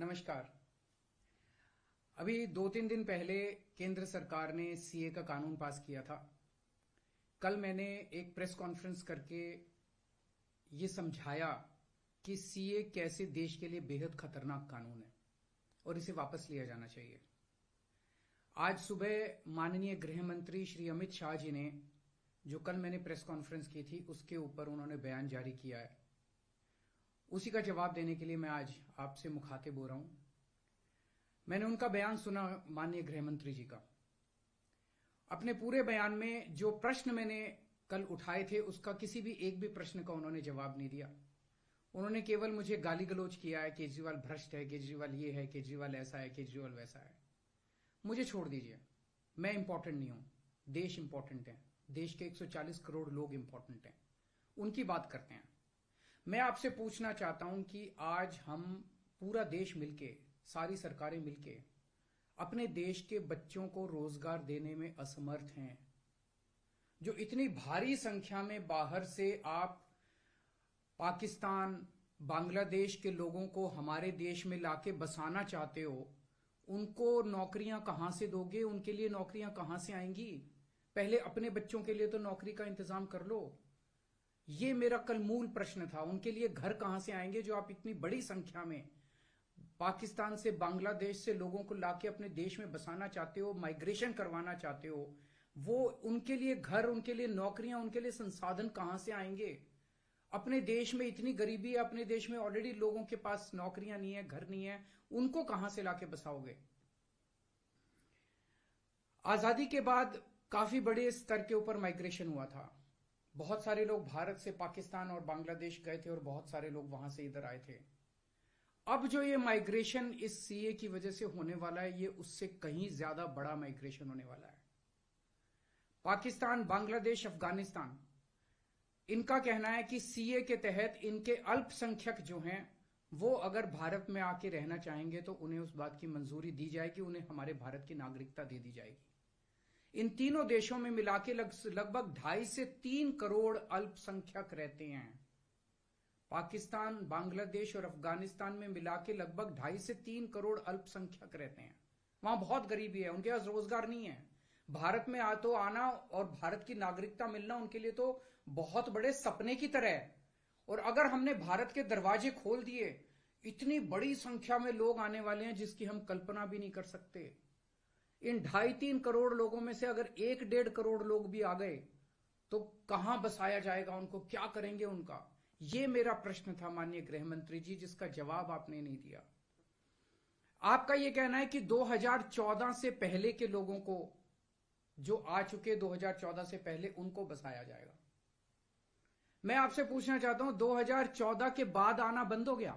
नमस्कार। अभी 2-3 दिन पहले केंद्र सरकार ने सीए का कानून पास किया था। कल मैंने एक प्रेस कॉन्फ्रेंस करके ये समझाया कि सीए कैसे देश के लिए बेहद खतरनाक कानून है और इसे वापस लिया जाना चाहिए। आज सुबह माननीय गृह मंत्री श्री अमित शाह जी ने, जो कल मैंने प्रेस कॉन्फ्रेंस की थी उसके ऊपर उन्होंने बयान जारी किया है, उसी का जवाब देने के लिए मैं आज आपसे मुखातिब हो रहा हूं। मैंने उनका बयान सुना, माननीय गृह मंत्री जी का। अपने पूरे बयान में जो प्रश्न मैंने कल उठाए थे उसका किसी भी एक भी प्रश्न का उन्होंने जवाब नहीं दिया। उन्होंने केवल मुझे गाली गलौज किया है, केजरीवाल भ्रष्ट है, केजरीवाल ये है, केजरीवाल ऐसा है, केजरीवाल वैसा है। मुझे छोड़ दीजिए, मैं इंपॉर्टेंट नहीं हूं, देश इंपॉर्टेंट है, देश के 140 करोड़ लोग इंपॉर्टेंट हैं, उनकी बात करते हैं। मैं आपसे पूछना चाहता हूं कि आज हम पूरा देश मिलके, सारी सरकारें मिलके अपने देश के बच्चों को रोजगार देने में असमर्थ हैं। जो इतनी भारी संख्या में बाहर से आप पाकिस्तान, बांग्लादेश के लोगों को हमारे देश में लाके बसाना चाहते हो, उनको नौकरियां कहां से दोगे? उनके लिए नौकरियां कहां से आएंगी? पहले अपने बच्चों के लिए तो नौकरी का इंतजाम कर लो। ये मेरा कल मूल प्रश्न था। उनके लिए घर कहां से आएंगे जो आप इतनी बड़ी संख्या में पाकिस्तान से, बांग्लादेश से लोगों को लाके अपने देश में बसाना चाहते हो, माइग्रेशन करवाना चाहते हो? वो उनके लिए घर, उनके लिए नौकरियां, उनके लिए संसाधन कहां से आएंगे? अपने देश में इतनी गरीबी है, अपने देश में ऑलरेडी लोगों के पास नौकरियां नहीं है, घर नहीं है, उनको कहां से लाके बसाओगे? आजादी के बाद काफी बड़े स्तर के ऊपर माइग्रेशन हुआ था। बहुत सारे लोग भारत से पाकिस्तान और बांग्लादेश गए थे और बहुत सारे लोग वहां से इधर आए थे। अब जो ये माइग्रेशन इस सीए की वजह से होने वाला है, ये उससे कहीं ज्यादा बड़ा माइग्रेशन होने वाला है। पाकिस्तान, बांग्लादेश, अफगानिस्तान, इनका कहना है कि सीए के तहत इनके अल्पसंख्यक जो हैं वो अगर भारत में आके रहना चाहेंगे तो उन्हें उस बात की मंजूरी दी जाएगी, उन्हें हमारे भारत की नागरिकता दे दी जाएगी। इन तीनों देशों में मिला के लगभग 2.5 से 3 करोड़ अल्पसंख्यक रहते हैं। पाकिस्तान, बांग्लादेश और अफगानिस्तान में मिला के लगभग 2.5 से 3 करोड़ अल्पसंख्यक रहते हैं। वहां बहुत गरीबी है, उनके पास रोजगार नहीं है। भारत में तो आना और भारत की नागरिकता मिलना उनके लिए तो बहुत बड़े सपने की तरह है। और अगर हमने भारत के दरवाजे खोल दिए, इतनी बड़ी संख्या में लोग आने वाले हैं जिसकी हम कल्पना भी नहीं कर सकते। इन 2.5-3 करोड़ लोगों में से अगर 1-1.5 करोड़ लोग भी आ गए तो कहां बसाया जाएगा उनको? क्या करेंगे उनका? ये मेरा प्रश्न था माननीय गृह मंत्री जी, जिसका जवाब आपने नहीं दिया। आपका यह कहना है कि 2014 से पहले के लोगों को, जो आ चुके 2014 से पहले, उनको बसाया जाएगा। मैं आपसे पूछना चाहता हूं, 2014 के बाद आना बंद हो गया?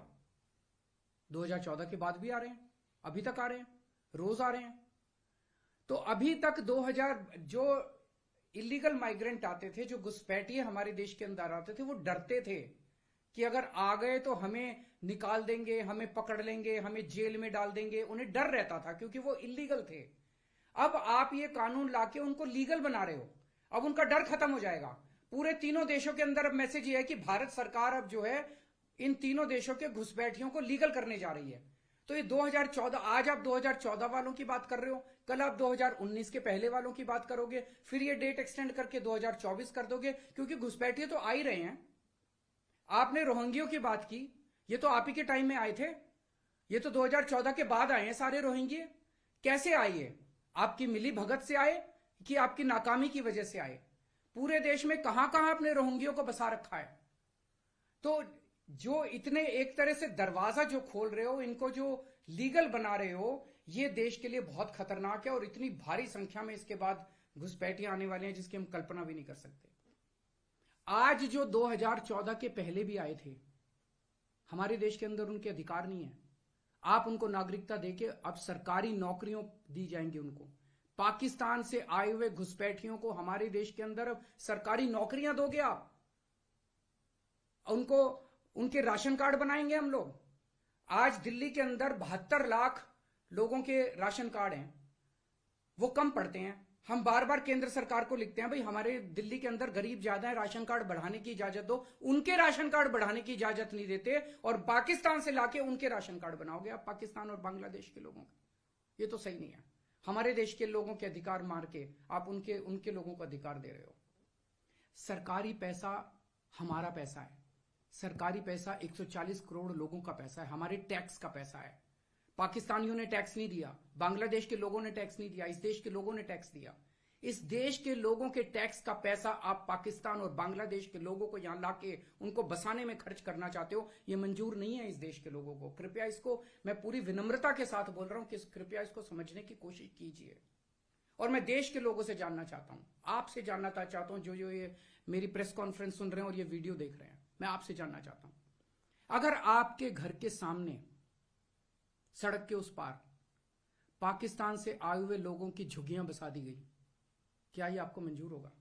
2014 के बाद भी आ रहे हैं, अभी तक आ रहे हैं, रोज आ रहे हैं। तो अभी तक 2000 जो इलीगल माइग्रेंट आते थे, जो घुसपैठिए हमारे देश के अंदर आते थे, वो डरते थे कि अगर आ गए तो हमें निकाल देंगे, हमें पकड़ लेंगे, हमें जेल में डाल देंगे। उन्हें डर रहता था क्योंकि वो इलीगल थे। अब आप ये कानून लाके उनको लीगल बना रहे हो, अब उनका डर खत्म हो जाएगा। पूरे तीनों देशों के अंदर अब मैसेज ये है कि भारत सरकार अब जो है इन तीनों देशों के घुसपैठियों को लीगल करने जा रही है। तो ये 2014, आज आप 2014 वालों की बात कर रहे हो, कल आप 2019 के पहले वालों की बात करोगे, फिर ये डेट एक्सटेंड करके 2024 कर दोगे, क्योंकि घुसपैठिए तो आ ही रहे हैं। आपने रोहिंग्यों की बात की, ये तो आप ही के टाइम में आए थे, ये तो 2014 के बाद आए हैं सारे रोहिंग्ये। कैसे आए ये? आपकी मिली भगत से आए कि आपकी नाकामी की वजह से आए? पूरे देश में कहां कहां आपने रोहिंग्यों को बसा रखा है? तो जो इतने एक तरह से दरवाजा जो खोल रहे हो, इनको जो लीगल बना रहे हो, ये देश के लिए बहुत खतरनाक है। और इतनी भारी संख्या में इसके बाद घुसपैठिए आने वाले हैं जिसकी हम कल्पना भी नहीं कर सकते। आज जो 2014 के पहले भी आए थे, हमारे देश के अंदर उनके अधिकार नहीं है। आप उनको नागरिकता देके अब सरकारी नौकरियों दी जाएंगी उनको। पाकिस्तान से आए हुए घुसपैठियों को हमारे देश के अंदर अब सरकारी नौकरियां दोगे आप, उनको उनके राशन कार्ड बनाएंगे हम लोग। आज दिल्ली के अंदर 72 लाख लोगों के राशन कार्ड हैं, वो कम पड़ते हैं। हम बार बार केंद्र सरकार को लिखते हैं, भाई हमारे दिल्ली के अंदर गरीब ज्यादा है, राशन कार्ड बढ़ाने की इजाजत दो। उनके राशन कार्ड बढ़ाने की इजाजत नहीं देते और पाकिस्तान से लाके उनके राशन कार्ड बनाओगे आप, पाकिस्तान और बांग्लादेश के लोगों का। ये तो सही नहीं है। हमारे देश के लोगों के अधिकार मार के आप उनके लोगों को अधिकार दे रहे हो। सरकारी पैसा हमारा पैसा है। सरकारी पैसा 140 करोड़ लोगों का पैसा है, हमारे टैक्स का पैसा है। पाकिस्तानियों ने टैक्स नहीं दिया, बांग्लादेश के लोगों ने टैक्स नहीं दिया, इस देश के लोगों ने टैक्स दिया। इस देश के लोगों के टैक्स का पैसा आप पाकिस्तान और बांग्लादेश के लोगों को यहां लाके उनको बसाने में खर्च करना चाहते हो। यह मंजूर नहीं है इस देश के लोगों को। कृपया इसको, मैं पूरी विनम्रता के साथ बोल रहा हूं कि कृपया इसको समझने की कोशिश कीजिए। और मैं देश के लोगों से जानना चाहता हूं, आपसे जानना चाहता हूं, जो ये मेरी प्रेस कॉन्फ्रेंस सुन रहे हैं और ये वीडियो देख रहे हैं, मैं आपसे जानना चाहता हूं, अगर आपके घर के सामने सड़क के उस पार पाकिस्तान से आए हुए लोगों की झुग्गियां बसा दी गई, क्या ये आपको मंजूर होगा?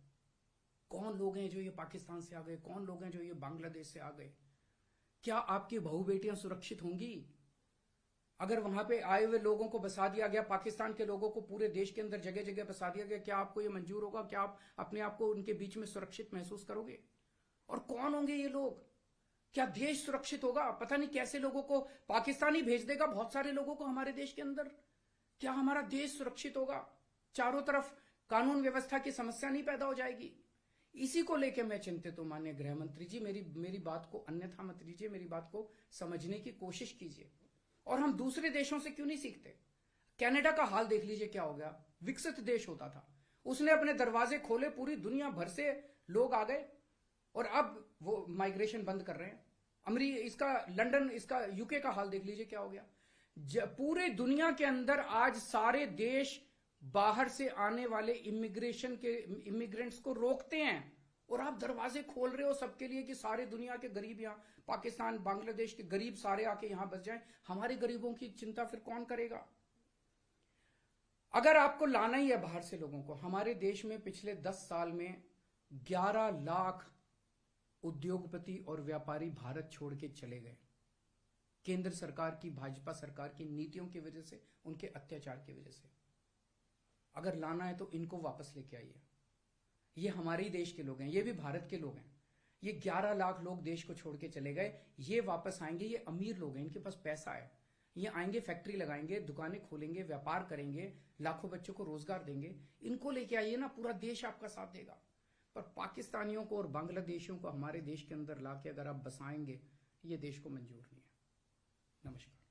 कौन लोग हैं जो ये पाकिस्तान से आ गए? कौन लोग हैं जो ये बांग्लादेश से आ गए? क्या आपकी बहू बेटियां सुरक्षित होंगी? अगर वहां पे आए हुए लोगों को बसा दिया गया, पाकिस्तान के लोगों को पूरे देश के अंदर जगह जगह बसा दिया गया, क्या आपको ये मंजूर होगा? क्या आप अपने आप को उनके बीच में सुरक्षित महसूस करोगे? और कौन होंगे ये लोग? क्या देश सुरक्षित होगा? पता नहीं कैसे लोगों को पाकिस्तान ही भेज देगा, बहुत सारे लोगों को हमारे देश के अंदर। क्या हमारा देश सुरक्षित होगा? चारों तरफ कानून व्यवस्था की समस्या नहीं पैदा हो जाएगी? इसी को लेकर मैं चिंतित हूं। माननीय गृह मंत्री जी, मेरी बात को अन्यथा मत लीजिए, मेरी बात को समझने की कोशिश कीजिए। और हम दूसरे देशों से क्यों नहीं सीखते? कनाडा का हाल देख लीजिए, क्या हो गया। विकसित देश होता था, उसने अपने दरवाजे खोले, पूरी दुनिया भर से लोग आ गए और अब वो माइग्रेशन बंद कर रहे हैं। लंदन, इसका यूके का हाल देख लीजिए, क्या हो गया। पूरे दुनिया के अंदर आज सारे देश बाहर से आने वाले इमिग्रेंट्स को रोकते हैं और आप दरवाजे खोल रहे हो सबके लिए कि सारे दुनिया के गरीब यहां, पाकिस्तान बांग्लादेश के गरीब सारे आके यहां बस जाएं। हमारे गरीबों की चिंता फिर कौन करेगा? अगर आपको लाना ही है बाहर से लोगों को, हमारे देश में पिछले 10 साल में 11 लाख उद्योगपति और व्यापारी भारत छोड़ के चले गए। केंद्र सरकार की, भाजपा सरकार की नीतियों की वजह से, उनके अत्याचार की वजह से। अगर लाना है तो इनको वापस लेके आइए। ये हमारे ही देश के लोग हैं, ये भी भारत के लोग हैं। ये 11 लाख लोग देश को छोड़ के चले गए, ये वापस आएंगे। ये अमीर लोग हैं, इनके पास पैसा है। ये आएंगे, फैक्ट्री लगाएंगे, दुकानें खोलेंगे, व्यापार करेंगे, लाखों बच्चों को रोजगार देंगे। इनको लेके आइए ना, पूरा देश आपका साथ देगा। पर पाकिस्तानियों को और बांग्लादेशियों को हमारे देश के अंदर लाके अगर आप बसाएंगे, ये देश को मंजूर नहीं है। नमस्कार।